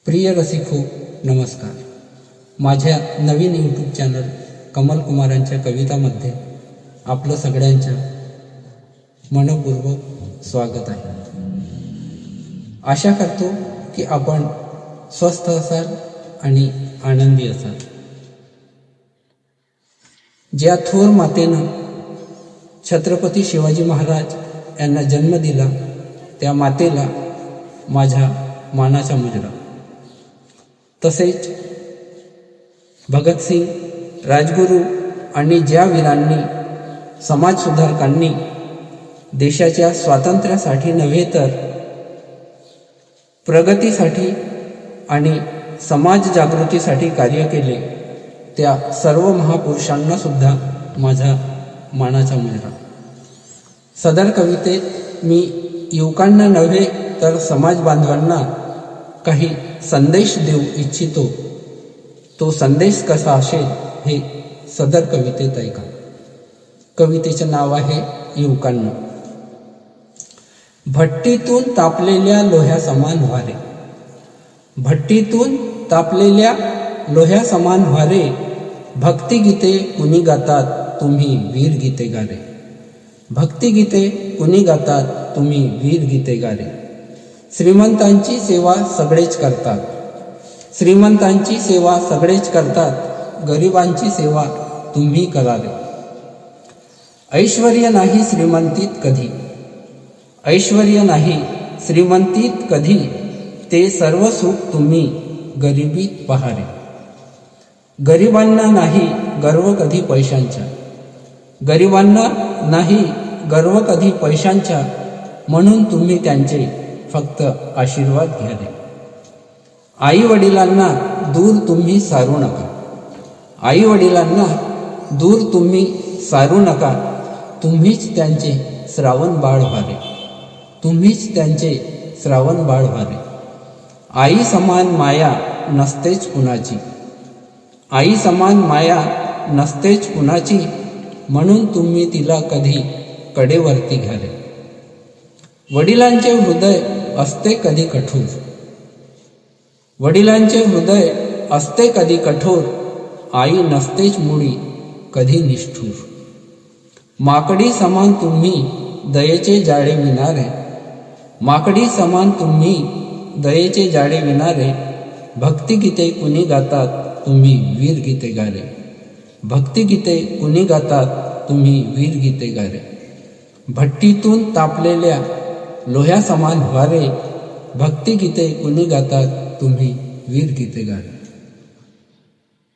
प्रिय रसिको नमस्कार. माझ्या नवीन यूट्यूब चॅनल कमल कुमारांच्या कवितामध्ये आपलं सगळ्यांचं मनपूर्वक स्वागत आहे. आशा करतो की आपण स्वस्थ असाल आणि आनंदी असाल. ज्या थोर मातेनं छत्रपती शिवाजी महाराज यांना जन्म दिला त्या मातेला माझा मानाचा मुजरा. तसेच भगतसिंग, राजगुरू आणि ज्या वीरांनी समाजसुधारकांनी देशाच्या स्वातंत्र्यासाठी नव्हे तर प्रगतीसाठी आणि समाज जागृतीसाठी कार्य केले त्या सर्व महापुरुषांना सुद्धा माझा मानाचा मुजरा. सदर कवितेत मी युवकांना नव्हे तर समाज बांधवांना काही संदेश देऊ इच्छितो. तो संदेश कसा असेल हे सदर कवितेत ऐका. कवितेचे नाव आहे युवकांना. भट्टीतून तापलेल्या लोह्या समान व्हारे, भट्टीतून तापलेल्या लोह्या समान व्हारे. भक्तिगीते कुणी गातात तुम्ही वीर गीते गारे, भक्तिगीते कुणी गातात तुम्ही वीर गीते गारे. श्रीमंतांची सेवा सगळेच करतात, श्रीमंतांची सेवा सगळेच करतात. गरिबांची सेवा तुम्ही करारे. ऐश्वर्य नाही श्रीमंतीत कधी, ऐश्वर्य नाही श्रीमंतीत कधी. ते सर्व सुख तुम्ही गरिबीत पहारे. गरिबांना नाही गर्व कधी पैशांचा, गरिबांना नाही गर्व कधी पैशांचा. म्हणून तुम्ही त्यांचे फक्त आशीर्वाद घ्यावे. आई वडिलांना दूर तुम्ही सारू नका, आई वडिलांना दूर तुम्ही सारू नका. तुम्हीच त्यांचे श्रावण बाळ व्हावे, तुम्हीच त्यांचे श्रावण बाळ व्हावे. आई समान माया नसतेच कुणाची, आई समान माया नसतेच कुणाची. म्हणून तुम्ही तिला कधी कडेवरती घ्यावे. वडिलांचे हृदय असते कधी कठोर, वडिलांचे हृदय असते कधी कठोर. आई नसतेच मुळी कधी निष्ठुर. माकडी समान तुम्ही दयेचे जाळे विणारे, माकडी समान तुम्ही दयेचे जाळे विणारे. भक्तिगीते कुणी गातात तुम्ही वीर गीते गारे, भक्तिगीते कुणी गातात तुम्ही वीर गीते गारे. भट्टीतून तापलेल्या लोह्या समान व्हारे. भक्तिगीते कुणी गातात तुम्ही वीर गीते गारे.